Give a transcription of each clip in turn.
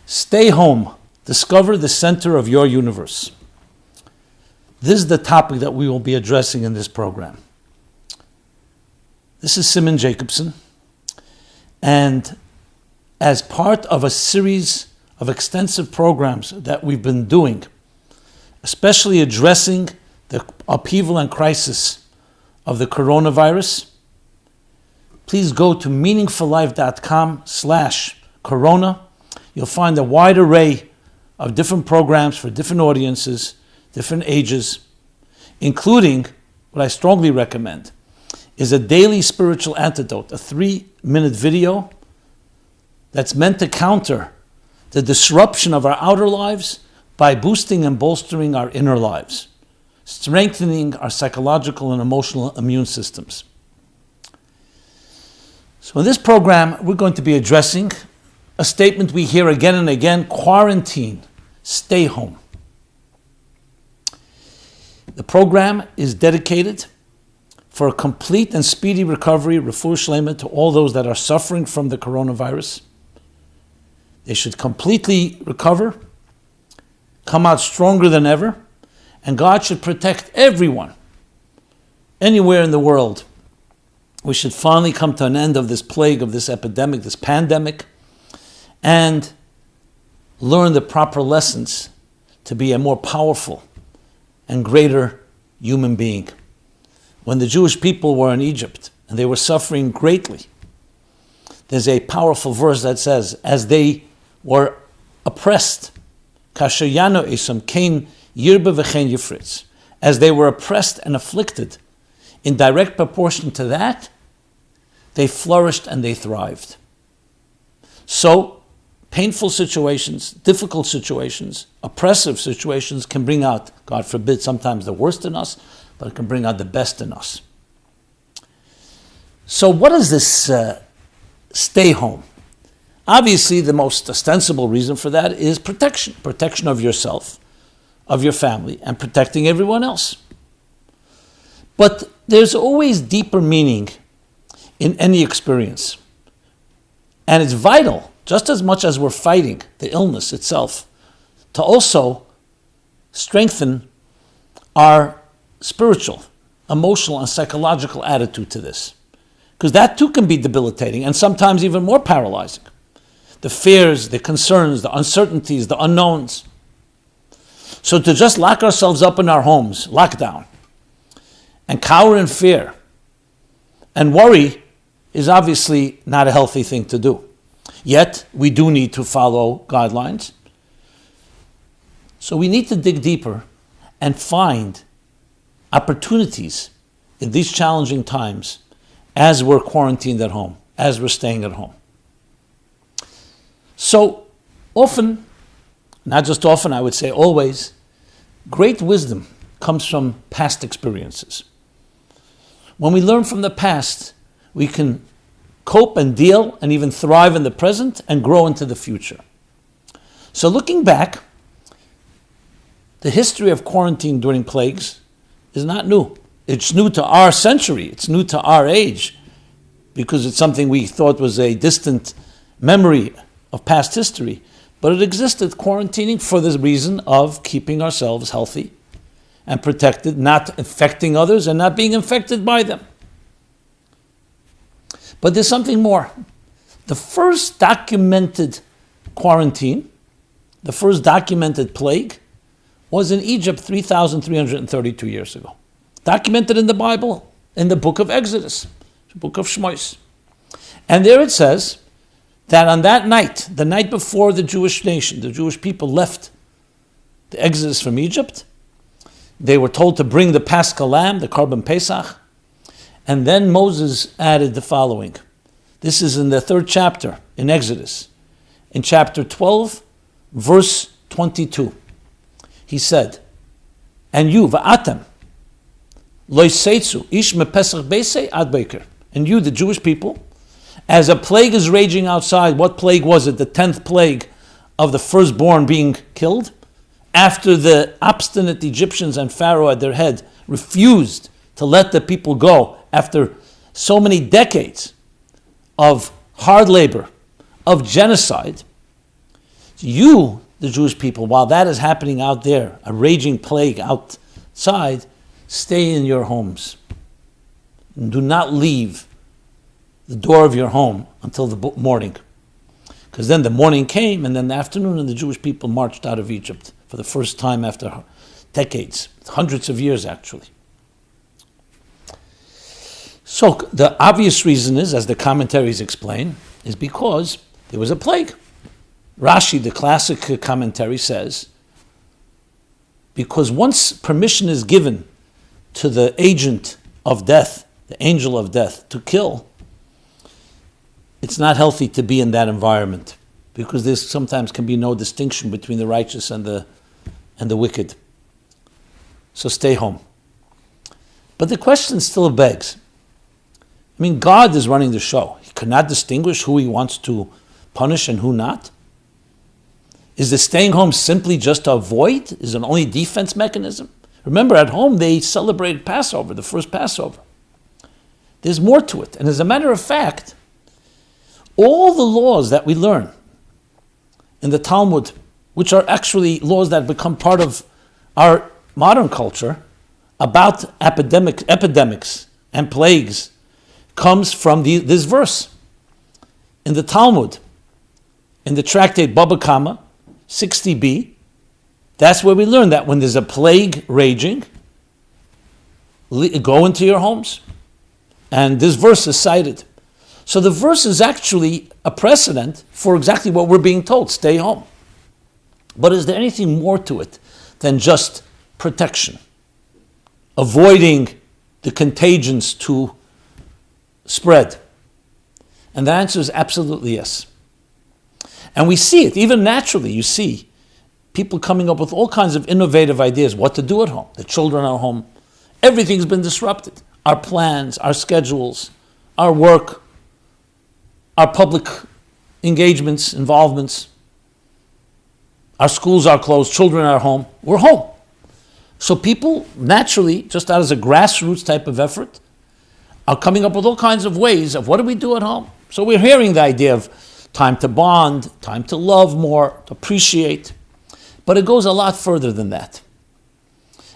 Stay home. Discover the center of your universe. This is the topic that we will be addressing in this program. This is Simon Jacobson, and as part of a series of extensive programs that we've been doing, especially addressing the upheaval and crisis of the coronavirus, please go to meaningfullife.com/corona. You'll find a wide array of different programs for different audiences, different ages, including what I strongly recommend is a daily spiritual antidote, a 3-minute video that's meant to counter the disruption of our outer lives by boosting and bolstering our inner lives, strengthening our psychological and emotional immune systems. So in this program, we're going to be addressing a statement we hear again and again: quarantine, stay home. The program is dedicated for a complete and speedy recovery, refuah shlema, to all those that are suffering from the coronavirus. They should completely recover, come out stronger than ever, and God should protect everyone, anywhere in the world. We should finally come to an end of this plague, of this epidemic, this pandemic, and learn the proper lessons to be a more powerful and greater human being. When the Jewish people were in Egypt and they were suffering greatly, there's a powerful verse that says, as they were oppressed, as they were oppressed and afflicted, in direct proportion to that, they flourished and they thrived. So, painful situations, difficult situations, oppressive situations can bring out, God forbid, sometimes the worst in us, but it can bring out the best in us. So what is this stay home? Obviously, the most ostensible reason for that is protection. Protection of yourself, of your family, and protecting everyone else. But there's always deeper meaning in any experience. And it's vital, just as much as we're fighting the illness itself, to also strengthen our spiritual, emotional, and psychological attitude to this. Because that too can be debilitating and sometimes even more paralyzing. The fears, the concerns, the uncertainties, the unknowns. So to just lock ourselves up in our homes, lockdown, and cower in fear and worry is obviously not a healthy thing to do. Yet, we do need to follow guidelines. So we need to dig deeper and find opportunities in these challenging times as we're quarantined at home, as we're staying at home. So often, not just often, I would say always, great wisdom comes from past experiences. When we learn from the past, we can cope and deal and even thrive in the present and grow into the future. So looking back, the history of quarantine during plagues is not new. It's new to our century. It's new to our age because it's something we thought was a distant memory of past history. But it existed, quarantining, for the reason of keeping ourselves healthy and protected, not infecting others and not being infected by them. But there's something more. The first documented quarantine, the first documented plague, was in Egypt 3,332 years ago. Documented in the Bible, in the book of Exodus, the book of Shmois. And there it says that on that night, the night before the Jewish nation, the Jewish people left the Exodus from Egypt, they were told to bring the Paschal lamb, the Korban Pesach, and then Moses added the following. This is in the 3rd chapter in Exodus. In chapter 12, verse 22. He said, and you, va'atem, lo yiseitzu ish mepesach beisei ad boker. And you, the Jewish people, as a plague is raging outside, what plague was it? The 10th plague of the firstborn being killed? After the obstinate Egyptians and Pharaoh at their head refused to let the people go after so many decades of hard labor, of genocide, You, the Jewish people, while that is happening out there, a raging plague outside, stay in your homes. Do not leave the door of your home until the morning. Because then the morning came, and then the afternoon, and the Jewish people marched out of Egypt for the first time after decades, hundreds of years actually. So the obvious reason is, as the commentaries explain, is because there was a plague. Rashi, the classic commentary, says, because once permission is given to the agent of death, the angel of death, to kill, it's not healthy to be in that environment, because there sometimes can be no distinction between the righteous and the wicked. So stay home. But the question still begs. I mean, God is running the show. He cannot distinguish who he wants to punish and who not. Is the staying home simply just to avoid? Is it only defense mechanism? Remember, at home they celebrated Passover, the first Passover. There's more to it. And as a matter of fact, all the laws that we learn in the Talmud, which are actually laws that become part of our modern culture about epidemics and plagues, comes from this verse. In the Talmud, in the tractate Baba Kama, 60b, that's where we learn that when there's a plague raging, go into your homes. And this verse is cited. So the verse is actually a precedent for exactly what we're being told, stay home. But is there anything more to it than just protection? Avoiding the contagions to spread? And the answer is absolutely yes. And we see it, even naturally, you see people coming up with all kinds of innovative ideas, what to do at home. The children are home. Everything's been disrupted. Our plans, our schedules, our work, our public engagements, involvements. Our schools are closed, children are home. We're home. So people naturally, just out as a grassroots type of effort, are coming up with all kinds of ways of what do we do at home. So we're hearing the idea of time to bond, time to love more, to appreciate. But it goes a lot further than that.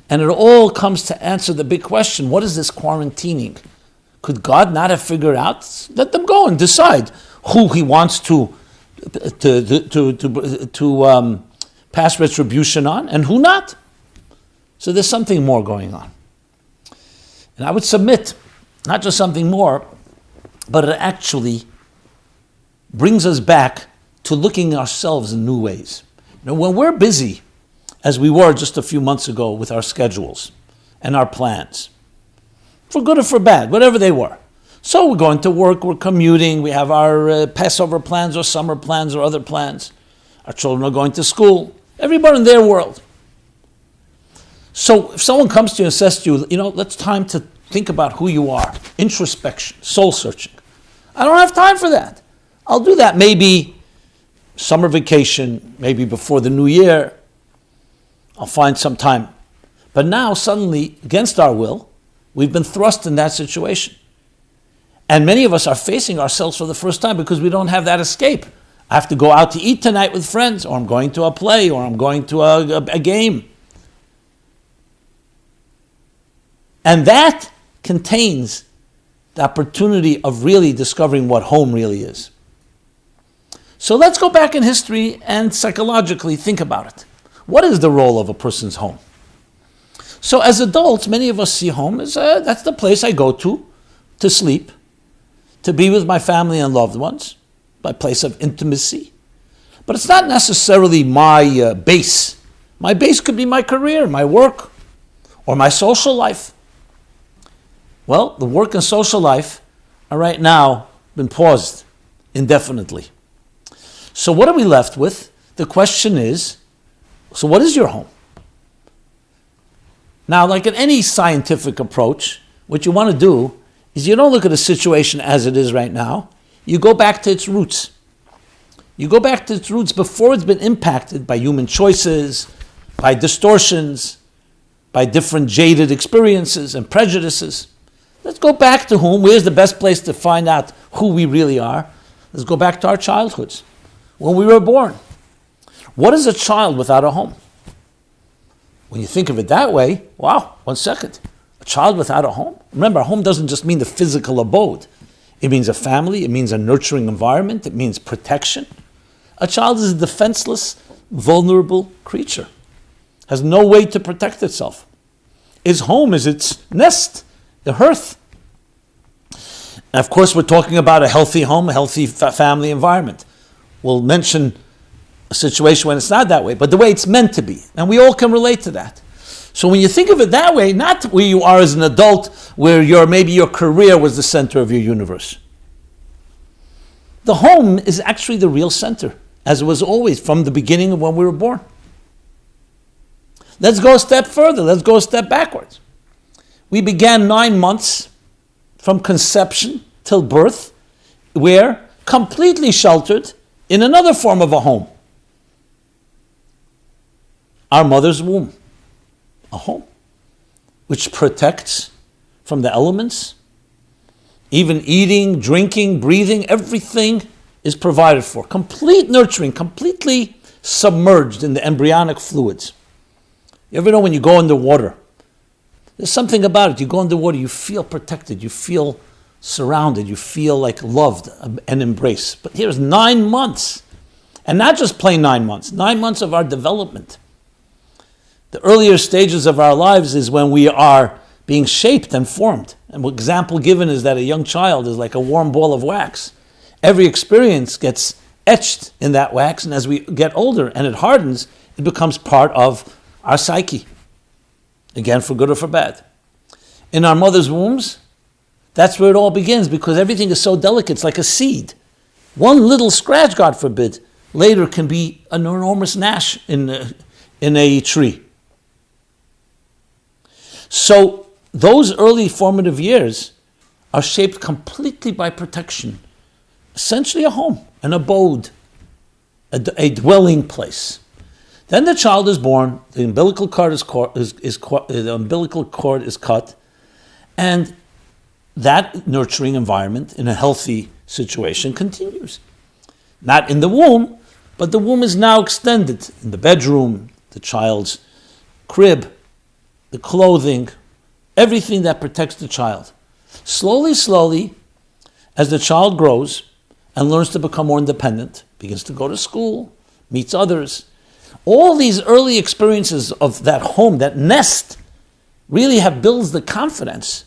And it all comes to answer the big question, what is this quarantining? Could God not have figured out? Let them go and decide who he wants to pass retribution on and who not. So there's something more going on. And I would submit, not just something more, but it actually brings us back to looking at ourselves in new ways. Now, when we're busy, as we were just a few months ago with our schedules and our plans, for good or for bad, whatever they were. So we're going to work, we're commuting, we have our Passover plans or summer plans or other plans. Our children are going to school. Everybody in their world. So if someone comes to you and says to you, it's time to think about who you are. Introspection, soul searching. I don't have time for that. I'll do that maybe summer vacation, maybe before the new year. I'll find some time. But now suddenly, against our will, we've been thrust in that situation. And many of us are facing ourselves for the first time because we don't have that escape. I have to go out to eat tonight with friends, or I'm going to a play, or I'm going to a game. And that contains the opportunity of really discovering what home really is. So let's go back in history and psychologically think about it. What is the role of a person's home? So as adults, many of us see home as that's the place I go to sleep, to be with my family and loved ones, my place of intimacy. But it's not necessarily my base. My base could be my career, my work, or my social life. Well, the work and social life are right now been paused indefinitely. So what are we left with? The question is, so what is your home? Now, like in any scientific approach, what you want to do is you don't look at a situation as it is right now. You go back to its roots. You go back to its roots before it's been impacted by human choices, by distortions, by different jaded experiences and prejudices. Let's go back to whom. Where's the best place to find out who we really are? Let's go back to our childhoods, when we were born. What is a child without a home? When you think of it that way, wow, 1 second. A child without a home? Remember, a home doesn't just mean the physical abode. It means a family, it means a nurturing environment, it means protection. A child is a defenseless, vulnerable creature. Has no way to protect itself. Its home is its nest, the hearth. And of course, we're talking about a healthy home, a healthy family environment. We'll mention a situation when it's not that way, but the way it's meant to be. And we all can relate to that. So when you think of it that way, not where you are as an adult, where maybe your career was the center of your universe. The home is actually the real center, as it was always from the beginning of when we were born. Let's go a step further. Let's go a step backwards. We began 9 months from conception till birth, where completely sheltered in another form of a home. Our mother's womb, a home, which protects from the elements. Even eating, drinking, breathing, everything is provided for. Complete nurturing, completely submerged in the embryonic fluids. You ever know when you go underwater? There's something about it. You go underwater, you feel protected, you feel surrounded, you feel like loved and embraced. But here's 9 months, and not just plain 9 months, 9 months of our development. The earlier stages of our lives is when we are being shaped and formed. And an example given is that a young child is like a warm ball of wax. Every experience gets etched in that wax, and as we get older and it hardens, it becomes part of our psyche. Again, for good or for bad. In our mother's wombs, that's where it all begins, because everything is so delicate. It's like a seed. One little scratch, God forbid, later can be an enormous gnash in a tree. So those early formative years are shaped completely by protection. Essentially a home, an abode, a dwelling place. Then the child is born, the umbilical cord is cut, and that nurturing environment in a healthy situation continues. Not in the womb, but the womb is now extended in the bedroom, the child's crib, the clothing, everything that protects the child. Slowly, slowly, as the child grows and learns to become more independent, begins to go to school, meets others, all these early experiences of that home, that nest, really builds the confidence,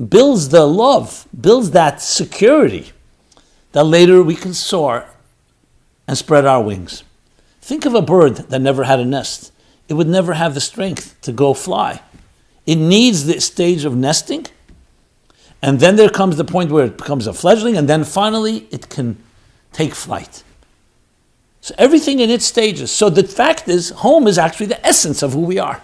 builds the love, builds that security that later we can soar and spread our wings. Think of a bird that never had a nest. It would never have the strength to go fly. It needs the stage of nesting, and then there comes the point where it becomes a fledgling, and then finally it can take flight. So everything in its stages. So the fact is, home is actually the essence of who we are.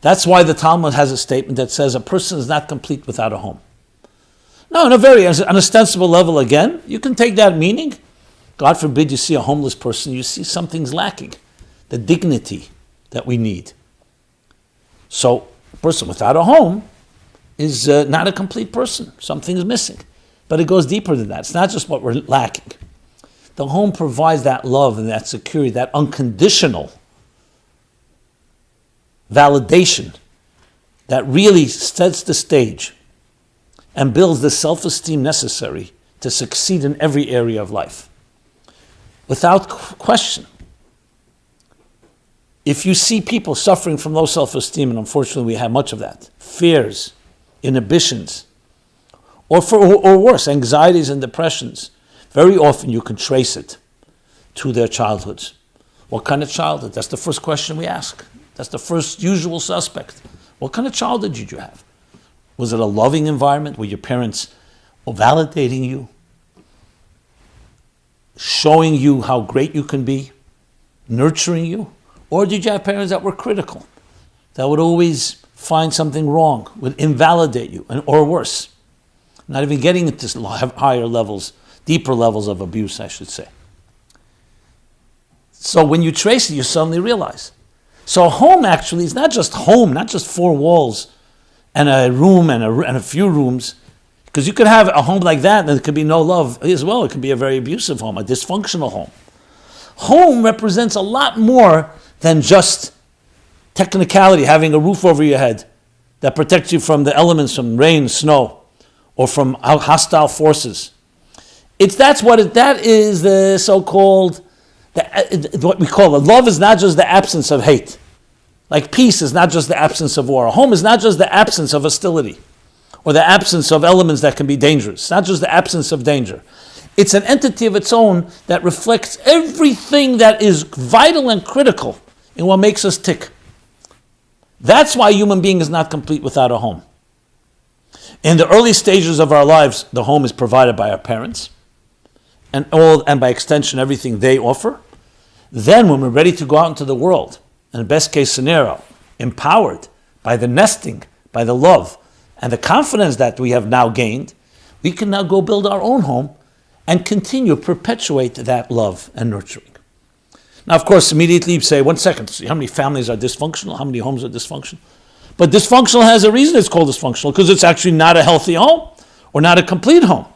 That's why the Talmud has a statement that says a person is not complete without a home. Now, on a very unostensible level again, you can take that meaning. God forbid you see a homeless person, you see something's lacking. The dignity that we need. So a person without a home is not a complete person. Something is missing. But it goes deeper than that. It's not just what we're lacking. The home provides that love and that security, that unconditional validation that really sets the stage and builds the self-esteem necessary to succeed in every area of life. Without question. If you see people suffering from low self-esteem, and unfortunately we have much of that, fears, inhibitions, or worse, anxieties and depressions, very often you can trace it to their childhoods. What kind of childhood? That's the first question we ask. That's the first usual suspect. What kind of childhood did you have? Was it a loving environment? Were your parents validating you? Showing you how great you can be? Nurturing you? Or did you have parents that were critical? That would always find something wrong, would invalidate you, or worse. Not even getting into higher levels, deeper levels of abuse, I should say. So when you trace it, you suddenly realize. So home actually is not just home, not just four walls and a room and a few rooms. It Because you could have a home like that and there could be no love as well. It could be a very abusive home, a dysfunctional home. Home represents a lot more than just technicality, having a roof over your head that protects you from the elements, from rain, snow, or from hostile forces. That is the so-called, what we call it. Love is not just the absence of hate. Like peace is not just the absence of war. A home is not just the absence of hostility or the absence of elements that can be dangerous. It's not just the absence of danger. It's an entity of its own that reflects everything that is vital and critical in what makes us tick. That's why a human being is not complete without a home. In the early stages of our lives, the home is provided by our parents, and by extension, everything they offer. Then, when we're ready to go out into the world, in the best case scenario, empowered by the nesting, by the love, and the confidence that we have now gained, we can now go build our own home and continue, perpetuate that love and nurturing. Now, of course, immediately you say, 1 second, see how many families are dysfunctional, how many homes are dysfunctional? But dysfunctional has a reason it's called dysfunctional, because it's actually not a healthy home or not a complete home.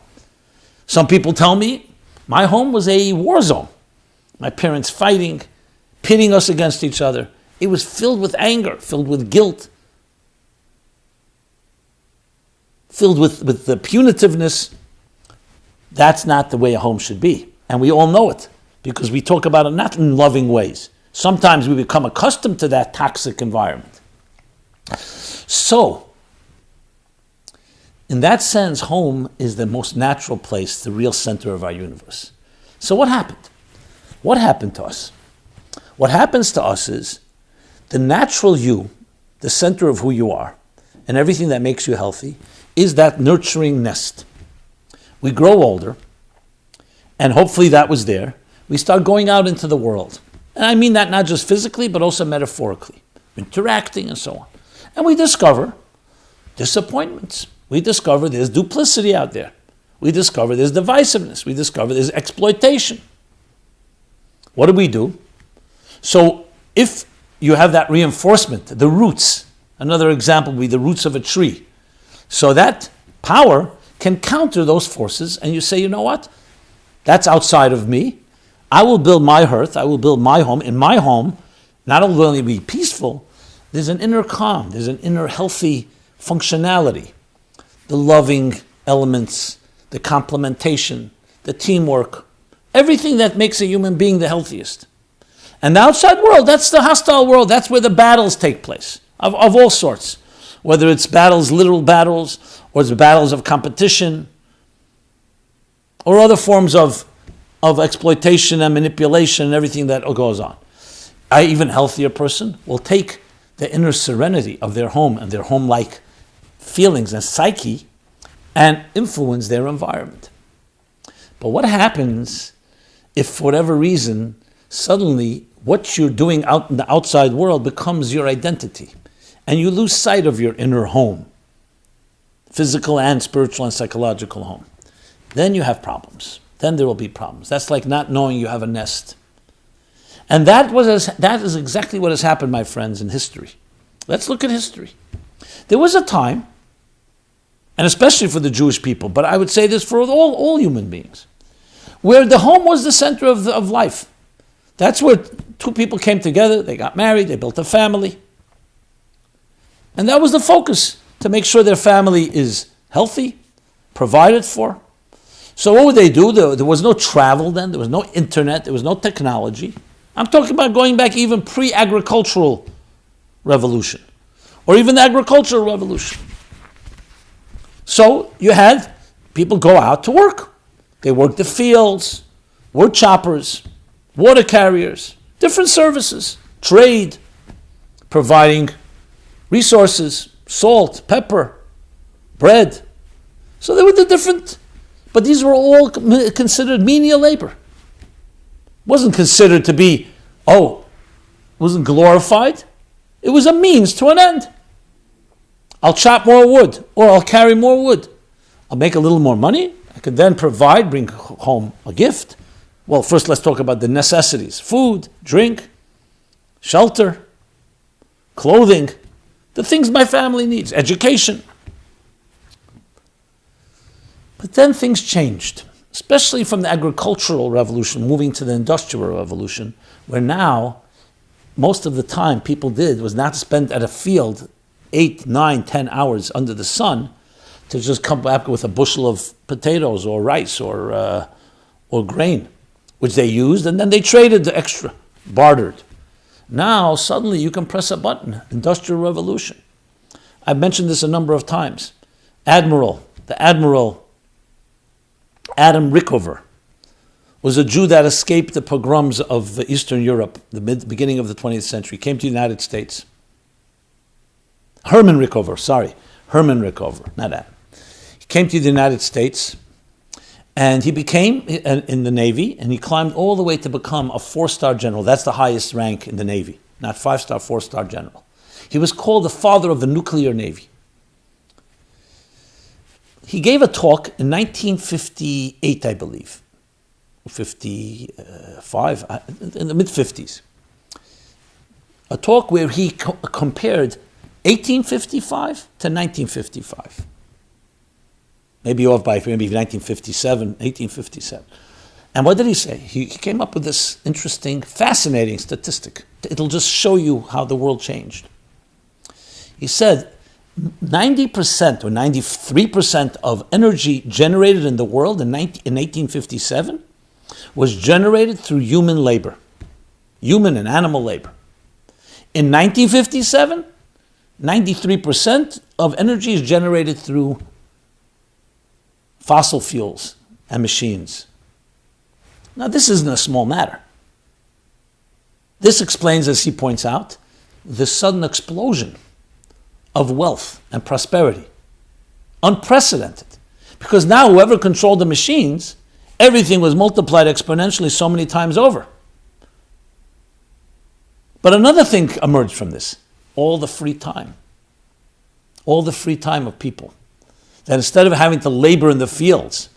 Some people tell me, my home was a war zone. My parents fighting, pitting us against each other. It was filled with anger, filled with guilt, filled with the punitiveness. That's not the way a home should be. And we all know it, because we talk about it not in loving ways. Sometimes we become accustomed to that toxic environment. So, in that sense, home is the most natural place, the real center of our universe. So what happened? What happened to us? What happens to us is the natural you, the center of who you are, and everything that makes you healthy, is that nurturing nest. We grow older, and hopefully that was there. We start going out into the world. And I mean that not just physically, but also metaphorically, interacting and so on. And we discover disappointments. We discover there's duplicity out there. We discover there's divisiveness. We discover there's exploitation. What do? So if you have that reinforcement, the roots, another example would be the roots of a tree. So that power can counter those forces, and you say, you know what? That's outside of me. I will build my hearth. I will build my home. In my home, not only will it be peaceful, there's an inner calm. There's an inner healthy functionality. The loving elements, the complementation, the teamwork, everything that makes a human being the healthiest. And the outside world, that's the hostile world. That's where the battles take place, of all sorts. Whether it's battles, literal battles, or it's battles of competition, or other forms of exploitation and manipulation and everything that goes on. An even healthier person will take the inner serenity of their home and their home-like feelings and psyche and influence their environment. But what happens if, for whatever reason, suddenly what you're doing out in the outside world becomes your identity, and you lose sight of your inner home, physical and spiritual and psychological home? Then you have problems. Then there will be problems. That's like not knowing you have a nest. And that is exactly what has happened, my friends, in history. Let's look at history. There was a time, and especially for the Jewish people, but I would say this for all human beings, where the home was the center of life. That's where two people came together, they got married, they built a family. And that was the focus, to make sure their family is healthy, provided for. So what would they do? There was no travel then, there was no internet, there was no technology. I'm talking about going back even pre-agricultural revolution, or even the agricultural revolution. So you had people go out to work. They worked the fields, wood choppers, water carriers, different services, trade, providing resources, salt, pepper, bread. So there were the different, but these were all considered menial labor. Wasn't considered to be, wasn't glorified. It was a means to an end. I'll chop more wood, or I'll carry more wood. I'll make a little more money. I could then bring home a gift. Well, first let's talk about the necessities. Food, drink, shelter, clothing, the things my family needs, education. But then things changed, especially from the agricultural revolution, moving to the industrial revolution, where now most of the time people did was not spend at a field 8, 9, 10 hours under the sun to just come back with a bushel of potatoes or rice or grain, which they used, and then they traded the extra, bartered. Now, suddenly you can press a button, industrial revolution. I've mentioned this a number of times. The Admiral Adam Rickover was a Jew that escaped the pogroms of Eastern Europe, the beginning of the 20th century, came to the United States. Herman Rickover, not Adam. He came to the United States, and he became in the Navy, and he climbed all the way to become a 4-star general. That's the highest rank in the Navy, not 5-star, 4-star general. He was called the father of the nuclear Navy. He gave a talk in 1958, I believe, 55, in the mid-50s. A talk where he compared 1855 to 1955. Maybe off by maybe 1857. And what did he say? He came up with this interesting, fascinating statistic. It'll just show you how the world changed. He said 90% or 93% of energy generated in the world in 1857 was generated through human labor, human and animal labor. In 1957, 93% of energy is generated through fossil fuels and machines. Now, this isn't a small matter. This explains, as he points out, the sudden explosion of wealth and prosperity. Unprecedented. Because now whoever controlled the machines, everything was multiplied exponentially so many times over. But another thing emerged from this. All the free time. All the free time of people. That instead of having to labor in the fields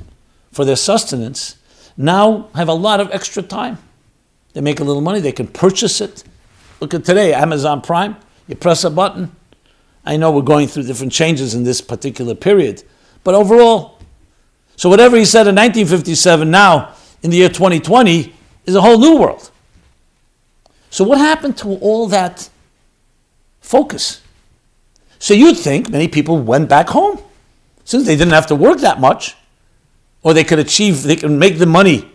for their sustenance, now have a lot of extra time. They make a little money, they can purchase it. Look at today, Amazon Prime, you press a button. I know we're going through different changes in this particular period, but overall, so whatever he said in 1957, now in the year 2020, is a whole new world. So what happened to all that focus? So you'd think many people went back home, since they didn't have to work that much, or they could make the money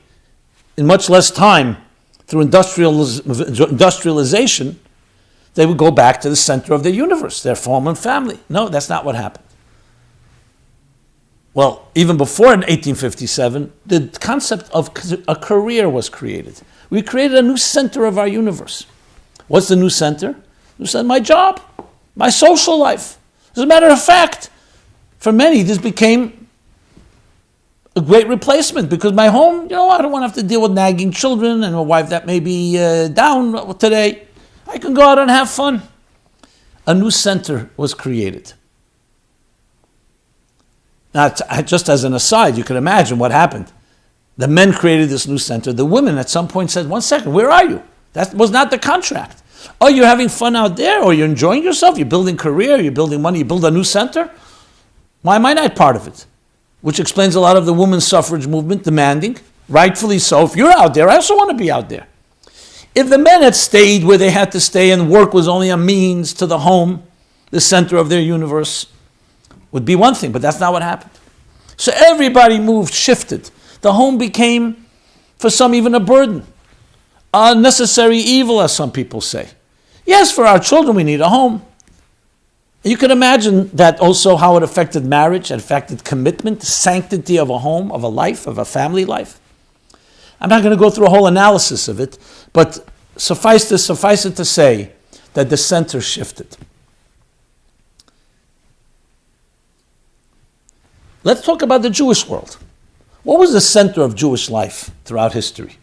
in much less time through industrialization, they would go back to the center of their universe, their home and family. No, that's not what happened. Well, even before in 1857, the concept of a career was created. We created a new center of our universe. What's the new center? You said, my job, my social life. As a matter of fact, for many, this became a great replacement because my home, I don't want to have to deal with nagging children and a wife that may be down today. I can go out and have fun. A new center was created. Now, just as an aside, you can imagine what happened. The men created this new center. The women at some point said, 1 second, where are you? That was not the contract. Oh, you're having fun out there, or you're enjoying yourself, you're building career, you're building money, you build a new center? Why am I not part of it? Which explains a lot of the women's suffrage movement demanding, rightfully so, if you're out there, I also want to be out there. If the men had stayed where they had to stay and work was only a means to the home, the center of their universe, would be one thing, but that's not what happened. So everybody moved, shifted. The home became, for some, even a burden. A necessary evil, as some people say. Yes, for our children, we need a home. You can imagine that also how it affected marriage, it affected commitment, sanctity of a home, of a life, of a family life. I'm not going to go through a whole analysis of it, but suffice it to say that the center shifted. Let's talk about the Jewish world. What was the center of Jewish life throughout history?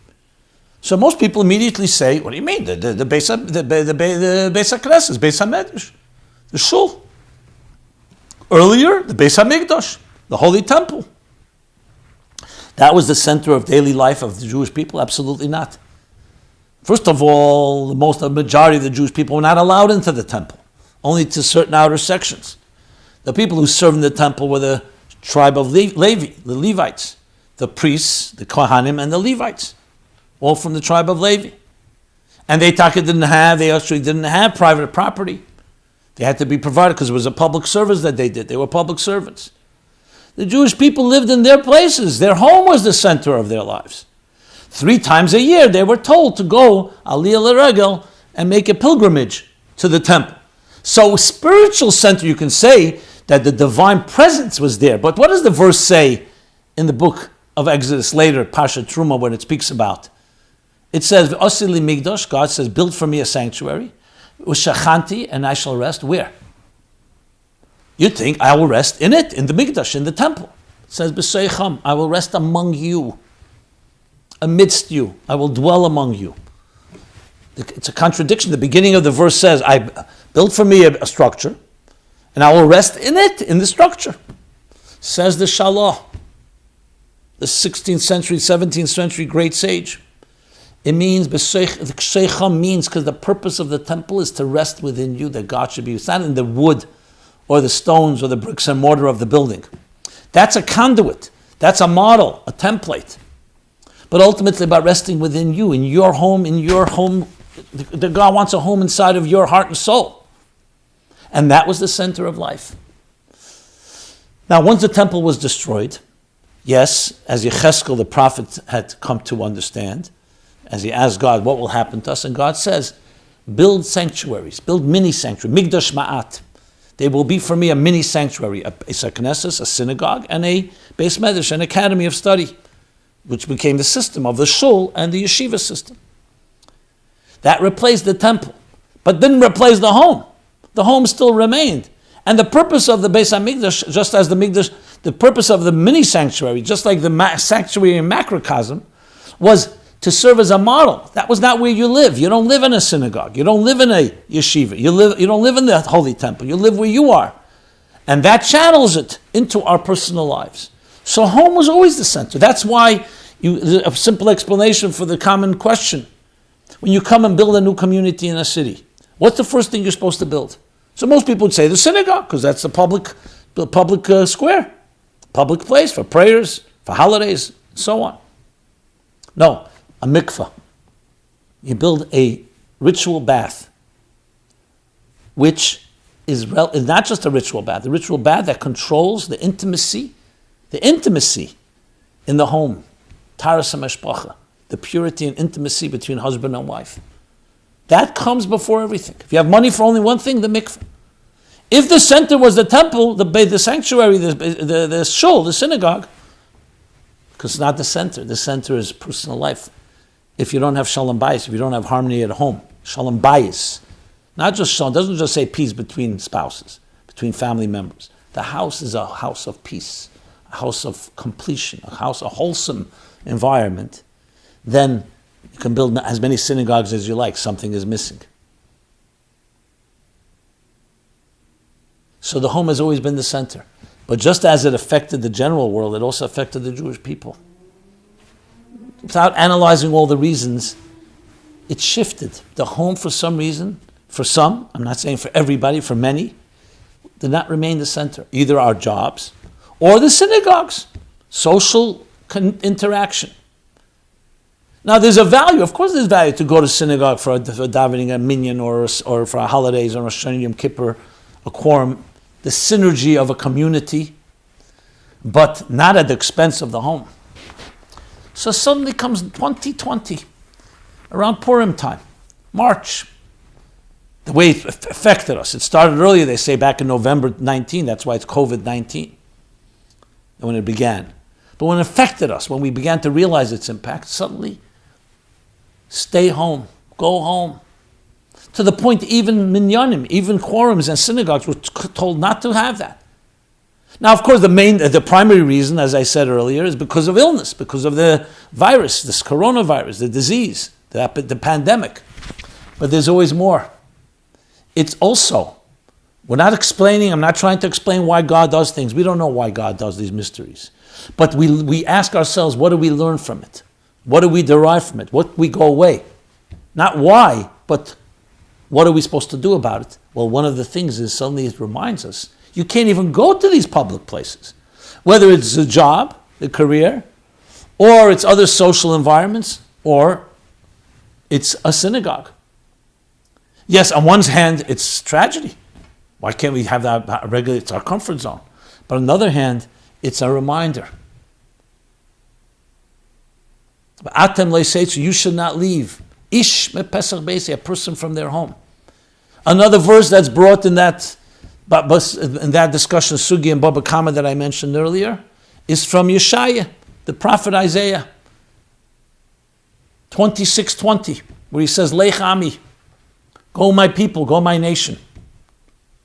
So most people immediately say, what do you mean? The Beis HaKnesses, Beis HaMedrash, the Shul. Earlier, the Beis HaMikdash, the Holy Temple. That was the center of daily life of the Jewish people? Absolutely not. First of all, the majority of the Jewish people were not allowed into the temple, only to certain outer sections. The people who served in the temple were the tribe of Levi, the Levites, the priests, the Kohanim, and the Levites, all from the tribe of Levi. And they actually didn't have private property. They had to be provided because it was a public service that they did. They were public servants. The Jewish people lived in their places. Their home was the center of their lives. 3 times a year, they were told to go Aliyah L'Regel and make a pilgrimage to the temple. So spiritual center, you can say that the divine presence was there. But what does the verse say in the book of Exodus later, Pasha Truma, when it speaks about? It says, Osili Migdosh, God says, build for me a sanctuary. Ushachanti, and I shall rest. Where? You think I will rest in it, in the Migdash, in the temple. It says, B'seicham, I will rest among you, amidst you. I will dwell among you. It's a contradiction. The beginning of the verse says, I built for me a structure, and I will rest in it, in the structure. Says the Shalah, the 16th century, 17th century great sage. It means, B'seicham means, because the purpose of the temple is to rest within you, that God should be. It's not in the wood, or the stones, or the bricks and mortar of the building. That's a conduit. That's a model, a template. But ultimately about resting within you, in your home, the God wants a home inside of your heart and soul. And that was the center of life. Now, once the temple was destroyed, yes, as Yecheskel, the prophet, had come to understand, as he asked God, what will happen to us? And God says, build sanctuaries, build mini sanctuaries, Migdash Ma'at. They will be for me a mini sanctuary, a Knesset, a synagogue, and a Beis Medrash, an academy of study, which became the system of the shul and the yeshiva system. That replaced the temple, but didn't replace the home. The home still remained. And the purpose of the Beis HaMikdash, just as the Mikdash, the purpose of the mini sanctuary, just like the sanctuary in macrocosm, was to serve as a model. That was not where you live. You don't live in a synagogue. You don't live in a yeshiva. You don't live in the holy temple. You live where you are. And that channels it into our personal lives. So home was always the center. That's why a simple explanation for the common question. When you come and build a new community in a city, what's the first thing you're supposed to build? So most people would say the synagogue, because that's the public square, public place for prayers, for holidays, and so on. No. A mikveh. You build a ritual bath, which is not just a ritual bath, that controls the intimacy in the home, taras hamishpacha, the purity and intimacy between husband and wife. That comes before everything. If you have money for only one thing, the mikveh. If the center was the temple, the sanctuary, the shul, the synagogue, because it's not the center is personal life. If you don't have shalom bayis, if you don't have harmony at home, shalom bayis, not just shalom, doesn't just say peace between spouses, between family members. The house is a house of peace, a house of completion, a wholesome environment. Then you can build as many synagogues as you like. Something is missing. So the home has always been the center. But just as it affected the general world, it also affected the Jewish people. Without analyzing all the reasons, it shifted. The home, for some reason, for some, I'm not saying for everybody, for many, did not remain the center. Either our jobs or the synagogues, social interaction. Now, there's a value. Of course, there's value to go to synagogue for davening a minyan or for holidays or Rosh Hashanah, Yom Kippur, a quorum, the synergy of a community, but not at the expense of the home. So suddenly comes 2020, around Purim time, March. The way it affected us. It started earlier, they say, back in November 19. That's why it's COVID-19, when it began. But when it affected us, when we began to realize its impact, suddenly, stay home, go home. To the point even minyanim, even quorums and synagogues were told not to have that. Now, of course, the primary reason, as I said earlier, is because of illness, because of the virus, this coronavirus, the disease, the pandemic. But there's always more. It's also, I'm not trying to explain why God does things. We don't know why God does these mysteries. But we ask ourselves, what do we learn from it? What do we derive from it? What we go away? Not why, but what are we supposed to do about it? Well, one of the things is suddenly it reminds us, you can't even go to these public places. Whether it's a job, a career, or it's other social environments, or it's a synagogue. Yes, on one hand, it's tragedy. Why can't we have that regular? It's our comfort zone. But on the other hand, it's a reminder. Atem le'seitzu, you should not leave. Ish me pesach beisi, a person from their home. Another verse that's brought in that discussion, Sugi and Baba Kama that I mentioned earlier, is from Yeshaya, the prophet Isaiah, 26:20, where he says, Lech ami, go my people, go my nation.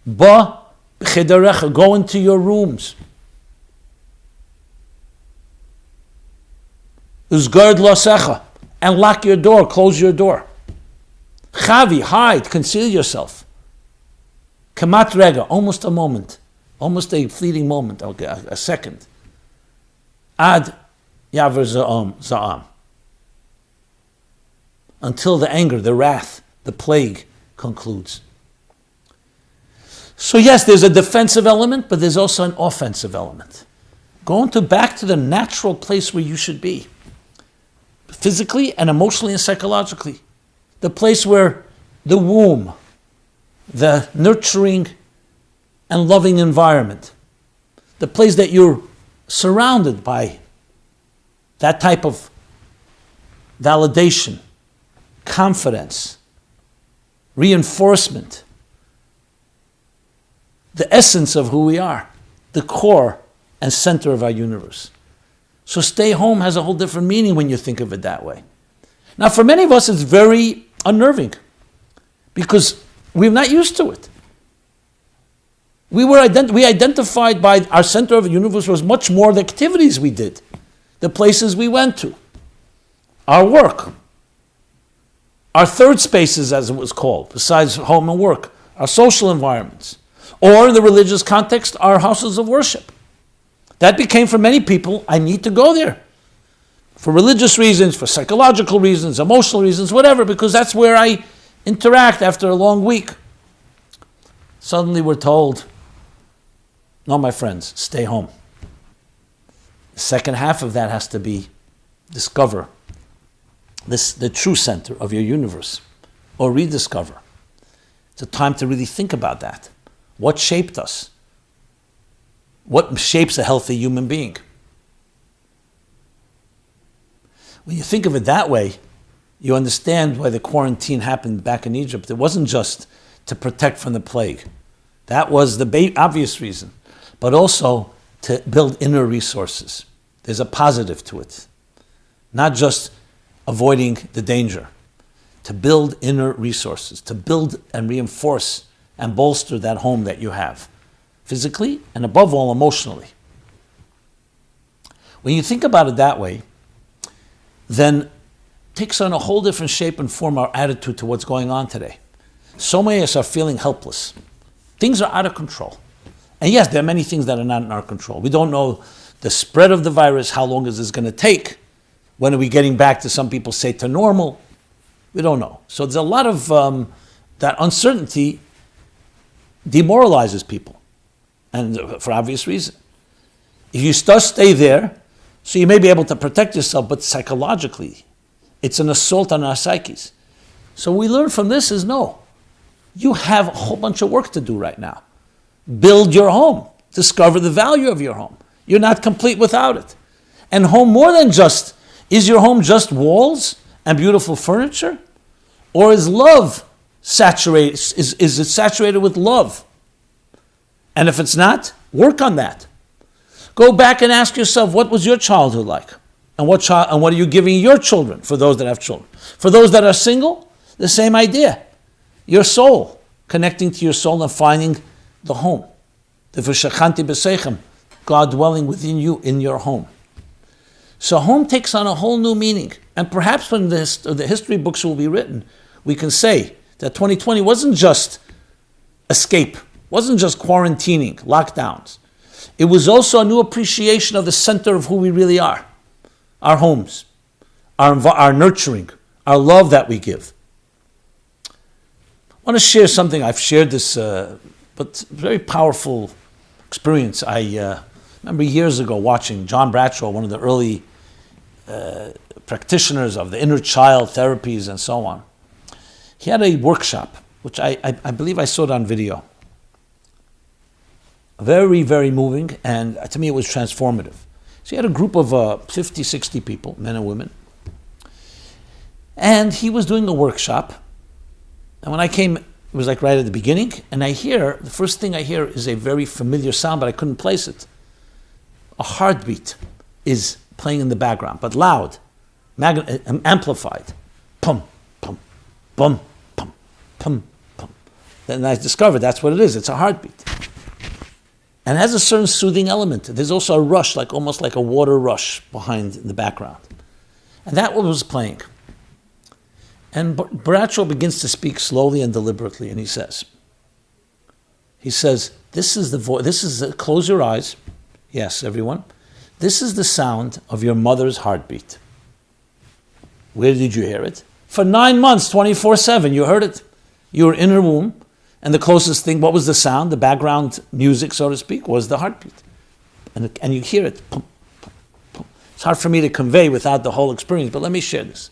Ba b'chedarecha, go into your rooms. Uzgard losecha, and lock your door, close your door. Chavi, hide, conceal yourself. Kamat rega, almost a moment, almost a fleeting moment, okay, a second. Ad yaver za'am, until the anger, the wrath, the plague concludes. So yes, there's a defensive element, but there's also an offensive element. Back to the natural place where you should be, physically and emotionally and psychologically. The place where the womb, the nurturing and loving environment, the place that you're surrounded by that type of validation, confidence, reinforcement, the essence of who we are, the core and center of our universe. So stay home has a whole different meaning when you think of it that way. Now, for many of us, it's very unnerving because we're not used to it. We identified by our center of the universe was much more the activities we did, the places we went to, our work, our third spaces, as it was called, besides home and work, our social environments, or in the religious context, our houses of worship. That became for many people, I need to go there. For religious reasons, for psychological reasons, emotional reasons, whatever, because that's where I interact after a long week. Suddenly we're told, no, my friends, stay home. The second half of that has to be discover the true center of your universe, or rediscover. It's a time to really think about that. What shaped us? What shapes a healthy human being? When you think of it that way, you understand why the quarantine happened back in Egypt. It wasn't just to protect from the plague. That was the obvious reason. But also to build inner resources. There's a positive to it. Not just avoiding the danger. To build inner resources. To build and reinforce and bolster that home that you have. Physically and above all emotionally. When you think about it that way, then it takes on a whole different shape and form our attitude to what's going on today. So many of us are feeling helpless. Things are out of control. And yes, there are many things that are not in our control. We don't know the spread of the virus, how long is this going to take? When are we getting back to, some people say, to normal? We don't know. So there's a lot of that uncertainty demoralizes people. And for obvious reason. If you stay there, so you may be able to protect yourself, but psychologically, it's an assault on our psyches. So we learn from this is no. You have a whole bunch of work to do right now. Build your home. Discover the value of your home. You're not complete without it. And home more than just, is your home just walls and beautiful furniture? Or is love saturated? Is it saturated with love? And if it's not, work on that. Go back and ask yourself, what was your childhood like? And what are you giving your children, for those that have children? For those that are single, the same idea. Your soul, connecting to your soul and finding the home. The v'shachanti b'seichem, God dwelling within you in your home. So home takes on a whole new meaning. And perhaps when the history books will be written, we can say that 2020 wasn't just escape, wasn't just quarantining, lockdowns. It was also a new appreciation of the center of who we really are. Our homes, our nurturing, our love that we give. I want to share something. I've shared this, but very powerful experience. I remember years ago watching John Bradshaw, one of the early practitioners of the inner child therapies and so on. He had a workshop, which I believe I saw it on video. Very, very moving, and to me it was transformative. So he had a group of 50, 60 people, men and women. And he was doing a workshop. And when I came, it was like right at the beginning, and the first thing I hear is a very familiar sound, but I couldn't place it. A heartbeat is playing in the background, but loud, amplified. Pum, pum, pum, pum, pum, pum. Then I discovered that's what it is. It's a heartbeat. And it has a certain soothing element. There's also a rush, almost like a water rush behind in the background. And that was playing. And Bradshaw begins to speak slowly and deliberately, and he says, this is the voice, close your eyes. Yes, everyone. This is the sound of your mother's heartbeat. Where did you hear it? For 9 months, 24/7, you heard it. You were in her womb, and the closest thing, what was the sound? The background music, so to speak, was the heartbeat. And you hear it. Pum, pum, pum. It's hard for me to convey without the whole experience, but let me share this.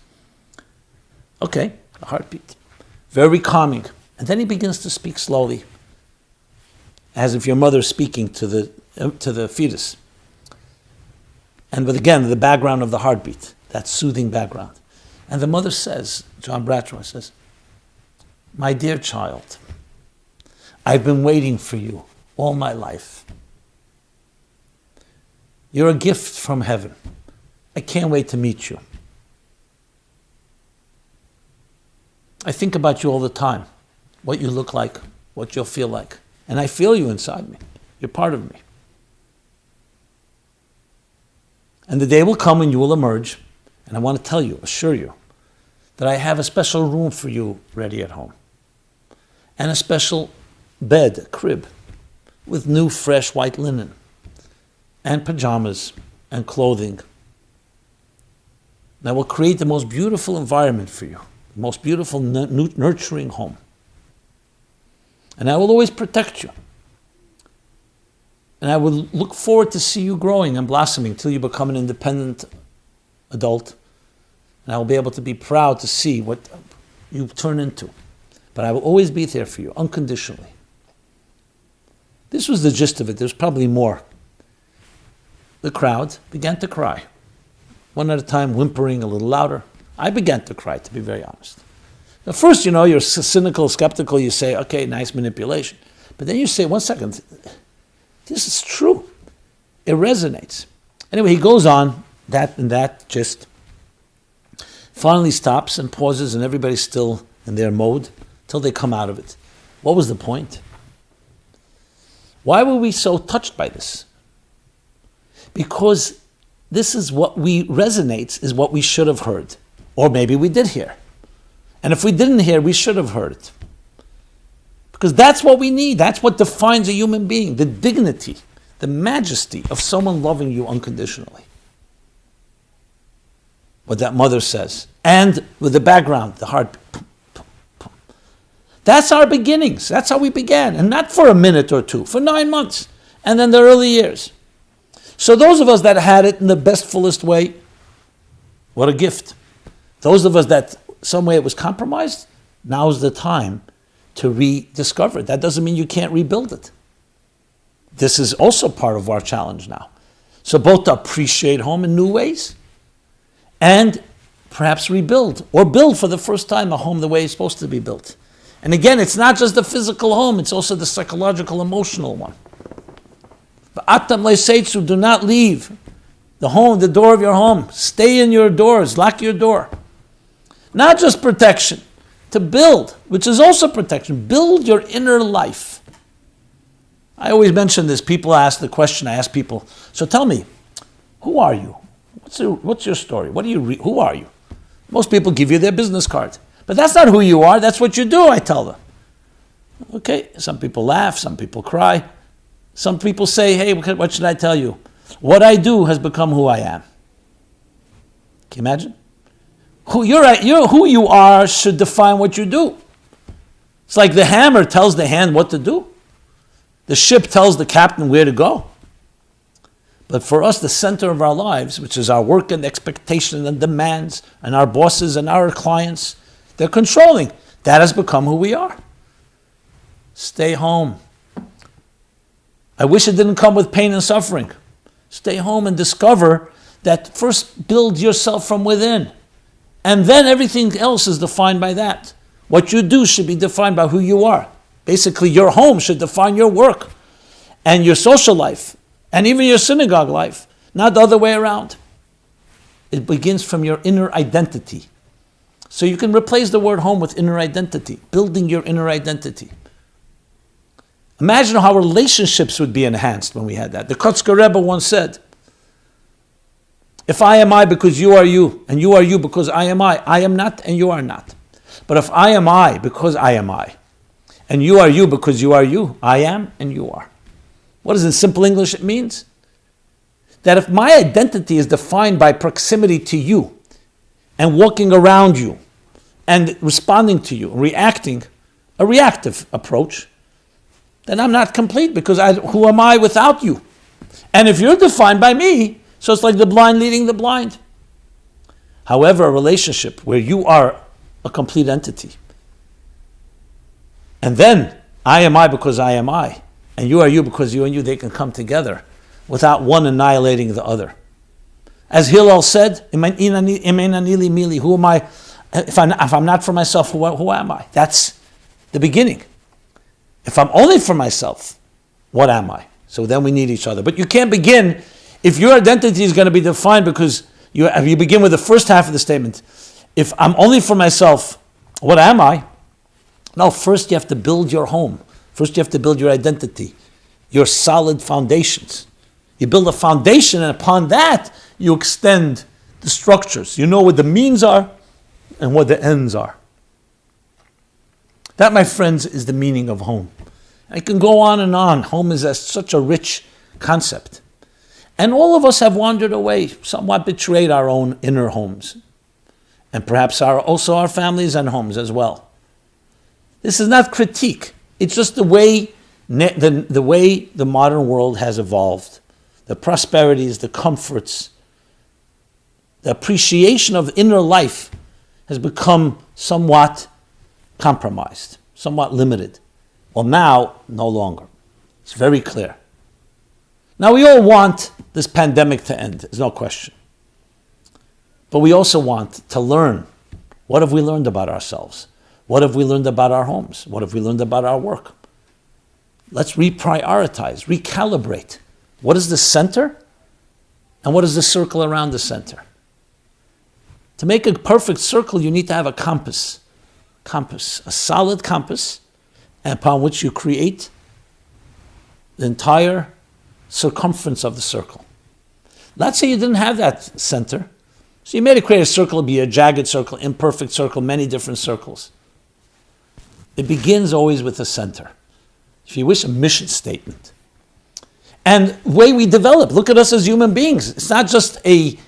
Okay, a heartbeat. Very calming. And then he begins to speak slowly, as if your mother's speaking to the fetus. And but again, the background of the heartbeat, that soothing background. And the mother says, John Bradshaw says, my dear child, I've been waiting for you all my life. You're a gift from heaven. I can't wait to meet you. I think about you all the time, what you look like, what you'll feel like. And I feel you inside me. You're part of me. And the day will come when you will emerge, and I want to tell you, assure you, that I have a special room for you ready at home. And a special bed, a crib, with new fresh white linen, and pajamas, and clothing. That will create the most beautiful environment for you, the most beautiful, nurturing home. And I will always protect you. And I will look forward to see you growing and blossoming till you become an independent adult. And I will be able to be proud to see what you turn into. But I will always be there for you, unconditionally. This was the gist of it. There's probably more. The crowd began to cry. One at a time, whimpering a little louder. I began to cry, to be very honest. At first, you're cynical, skeptical. You say, okay, nice manipulation. But then you say, 1 second, this is true. It resonates. Anyway, he goes on, that gist. Finally stops and pauses, and everybody's still in their mode till they come out of it. What was the point? Why were we so touched by this? Because this is what resonates, is what we should have heard. Or maybe we did hear. And if we didn't hear, we should have heard it. Because that's what we need. That's what defines a human being. The dignity, the majesty of someone loving you unconditionally. What that mother says. And with the background, the heartbeat. That's our beginnings. That's how we began. And not for a minute or two, for 9 months. And then the early years. So those of us that had it in the best, fullest way, what a gift. Those of us that some way it was compromised, now's the time to rediscover it. That doesn't mean you can't rebuild it. This is also part of our challenge now. So both to appreciate home in new ways and perhaps rebuild or build for the first time a home the way it's supposed to be built. And again, it's not just the physical home, it's also the psychological, emotional one. Do not leave the home, the door of your home. Stay in your doors, lock your door. Not just protection, to build, which is also protection. Build your inner life. I always mention this. People ask the question, I ask people, so tell me, who are you? What's your story? Who are you? Most people give you their business card. But that's not who you are, that's what you do, I tell them. Okay, some people laugh, some people cry. Some people say, hey, what should I tell you? What I do has become who I am. Can you imagine? Who you are should define what you do. It's like the hammer tells the hand what to do. The ship tells the captain where to go. But for us, the center of our lives, which is our work and expectation and demands, and our bosses and our clients, they're controlling. That has become who we are. Stay home. I wish it didn't come with pain and suffering. Stay home and discover that first build yourself from within. And then everything else is defined by that. What you do should be defined by who you are. Basically, your home should define your work and your social life and even your synagogue life, not the other way around. It begins from your inner identity. So you can replace the word home with inner identity, building your inner identity. Imagine how relationships would be enhanced when we had that. The Kotzker Rebbe once said, if I am I because you are you, and you are you because I am not and you are not. But if I am I because I am I, and you are you because you are you, I am and you are. What does in simple English it means? That if my identity is defined by proximity to you, and walking around you, and responding to you, reacting, a reactive approach, then I'm not complete because who am I without you? And if you're defined by me, so it's like the blind leading the blind. However, a relationship where you are a complete entity, and then I am I because I am I, and you are you because you and you, they can come together without one annihilating the other. As Hillel said, who am I? If I'm not for myself, who am I? That's the beginning. If I'm only for myself, what am I? So then we need each other. But you can't begin, if your identity is going to be defined because you begin with the first half of the statement, if I'm only for myself, what am I? No, first you have to build your home. First you have to build your identity, your solid foundations. You build a foundation, and upon that you extend the structures. You know what the means are and what the ends are. That, my friends, is the meaning of home. I can go on and on. Home is such a rich concept. And all of us have wandered away, somewhat betrayed our own inner homes. And perhaps also our families and homes as well. This is not critique. It's just the way the modern world has evolved. The prosperities, the comforts, the appreciation of inner life has become somewhat compromised, somewhat limited. Well, now, no longer. It's very clear. Now, we all want this pandemic to end, there's no question. But we also want to learn. What have we learned about ourselves? What have we learned about our homes? What have we learned about our work? Let's reprioritize, recalibrate. What is the center? And what is the circle around the center? To make a perfect circle, you need to have a compass, a solid compass, upon which you create the entire circumference of the circle. Let's say you didn't have that center. So you made it create a circle, be a jagged circle, imperfect circle, many different circles. It begins always with a center. If you wish, a mission statement. And the way we develop, look at us as human beings. It's not just a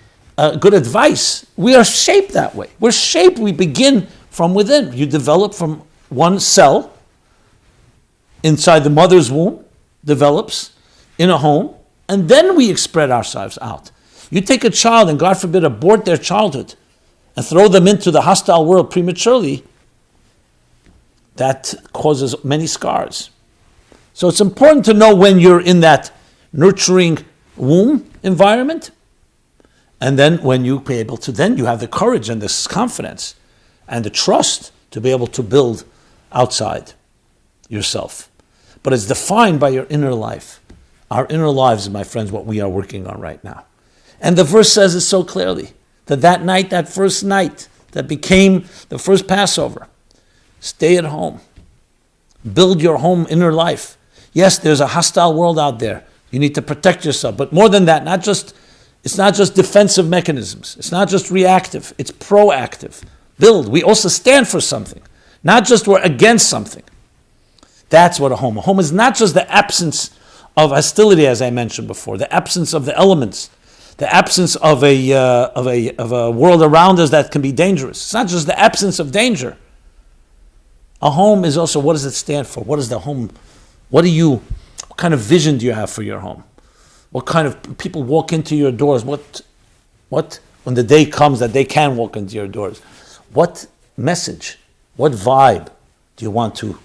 good advice. We are shaped that way. We're shaped, we begin from within. You develop from one cell inside the mother's womb, develops in a home, and then we spread ourselves out. You take a child and, God forbid, abort their childhood and throw them into the hostile world prematurely, that causes many scars. So it's important to know when you're in that nurturing womb environment, and then when you be able to, then you have the courage and the confidence and the trust to be able to build outside yourself. But it's defined by your inner life. Our inner lives, my friends, what we are working on right now. And the verse says it so clearly, that night, that first night that became the first Passover, stay at home. Build your home inner life. Yes, there's a hostile world out there. You need to protect yourself. But more than that, it's not just defensive mechanisms. It's not just reactive. It's proactive. Build. We also stand for something. Not just we're against something. That's what a home. A home is not just the absence of hostility, as I mentioned before, the absence of the elements, the absence of a world around us that can be dangerous. It's not just the absence of danger. A home is also, what does it stand for? What is the home? What kind of vision do you have for your home? What kind of people walk into your doors? What, when the day comes that they can walk into your doors, what message, what vibe do you want to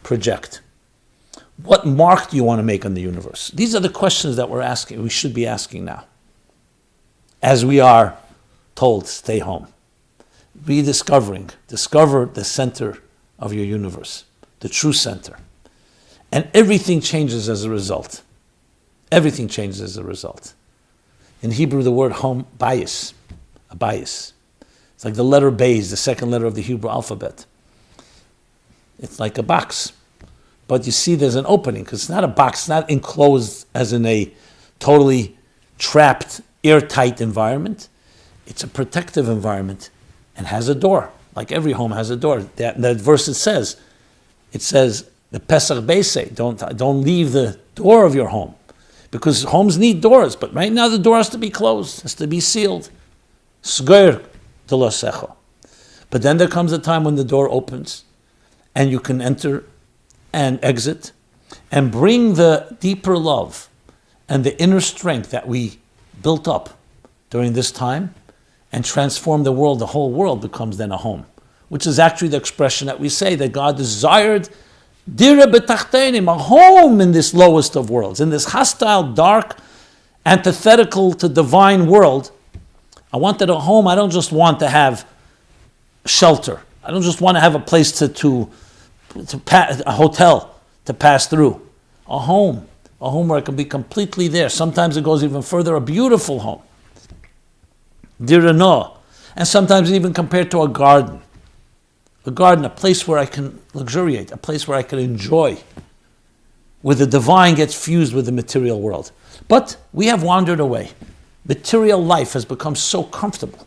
project? What mark do you want to make on the universe? These are the questions that we should be asking now. As we are told, stay home. Discover the center of your universe, the true center. And everything changes as a result. Everything changes as a result. In Hebrew, the word home, bayis, a bayis. It's like the letter Beis, the second letter of the Hebrew alphabet. It's like a box. But you see there's an opening, because it's not a box, it's not enclosed as in a totally trapped, airtight environment. It's a protective environment and has a door, like every home has a door. That verse it says, the Pesach Beisei, don't leave the door of your home, because homes need doors, but right now the door has to be closed, has to be sealed. Sger de lo secho. But then there comes a time when the door opens and you can enter and exit and bring the deeper love and the inner strength that we built up during this time and transform the world. The whole world becomes then a home, which is actually the expression that we say that God desired Dira betachtenim, a home in this lowest of worlds, in this hostile, dark, antithetical to divine world. I wanted a home. I don't just want to have shelter. I don't just want to have a place a hotel to pass through. A home where I can be completely there. Sometimes it goes even further, a beautiful home. Dira no. And sometimes even compared to a garden. A place where I can luxuriate, a place where I can enjoy, where the divine gets fused with the material world. But we have wandered away. Material life has become so comfortable.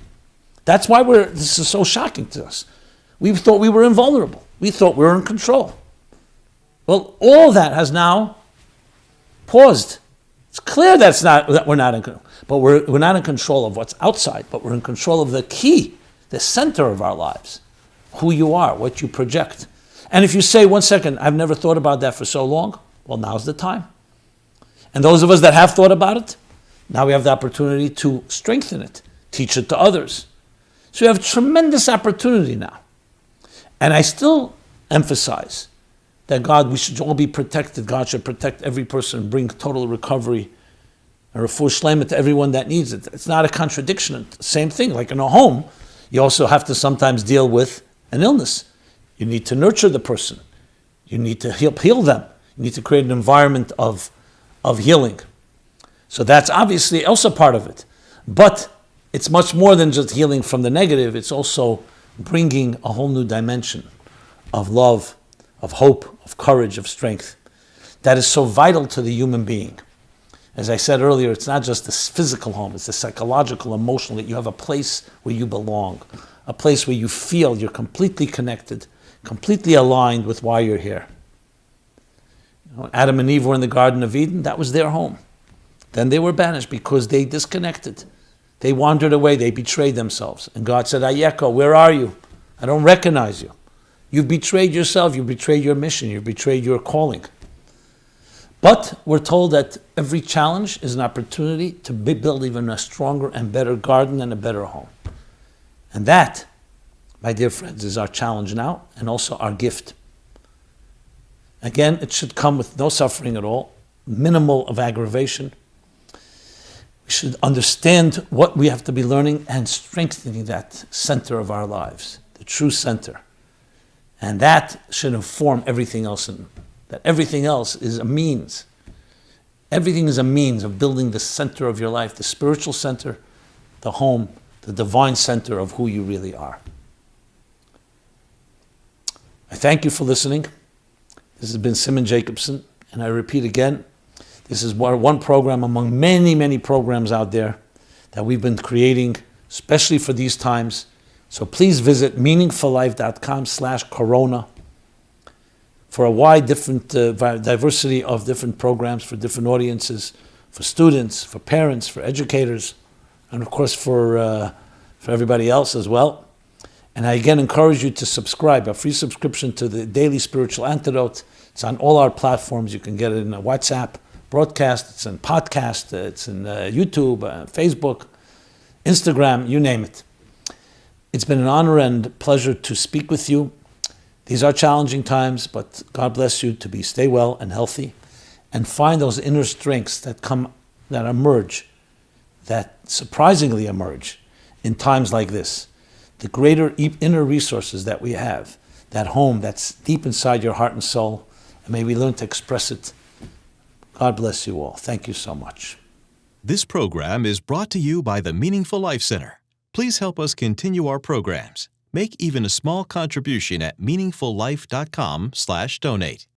That's why this is so shocking to us. We thought we were invulnerable. We thought we were in control. Well, all that has now paused. It's clear that we're not in control. But we're not in control of what's outside, but we're in control of the key, the center of our lives. Who you are, what you project. And if you say, 1 second, I've never thought about that for so long, well, now's the time. And those of us that have thought about it, now we have the opportunity to strengthen it, teach it to others. So we have tremendous opportunity now. And I still emphasize that we should all be protected. God should protect every person, bring total recovery and refuah shlema to everyone that needs it. It's not a contradiction. Same thing, like in a home, you also have to sometimes deal with an illness. You need to nurture the person. You need to heal them. You need to create an environment of healing. So that's obviously also part of it. But it's much more than just healing from the negative. It's also bringing a whole new dimension of love, of hope, of courage, of strength that is so vital to the human being. As I said earlier, it's not just this physical home, it's the psychological, emotional, that you have a place where you belong, a place where you feel you're completely connected, completely aligned with why you're here. Adam and Eve were in the Garden of Eden, that was their home. Then they were banished because they disconnected. They wandered away, they betrayed themselves. And God said, Ayeko, where are you? I don't recognize you. You've betrayed yourself, you've betrayed your mission, you've betrayed your calling. But we're told that every challenge is an opportunity to build even a stronger and better garden and a better home. And that, my dear friends, is our challenge now and also our gift. Again, it should come with no suffering at all, minimal of aggravation. We should understand what we have to be learning and strengthening that center of our lives, the true center. And that should inform everything else, that everything else is a means. Everything is a means of building the center of your life, the spiritual center, the home, the divine center of who you really are. I thank you for listening. This has been Simon Jacobson, and I repeat again, this is one program among many, many programs out there that we've been creating, especially for these times. So please visit meaningfullife.com/corona for a wide different diversity of different programs for different audiences, for students, for parents, for educators, and of course for everybody else as well. And I again encourage you to subscribe, a free subscription to the Daily Spiritual Antidote. It's on all our platforms. You can get it in a WhatsApp, broadcast, it's in podcast, it's in YouTube, Facebook, Instagram, you name it. It's been an honor and pleasure to speak with you. These are challenging times, but God bless you to stay well and healthy and find those inner strengths that emerge, that surprisingly emerge in times like this. The greater inner resources that we have, that home that's deep inside your heart and soul, and may we learn to express it. God bless you all. Thank you so much. This program is brought to you by the Meaningful Life Center. Please help us continue our programs. Make even a small contribution at meaningfullife.com/donate.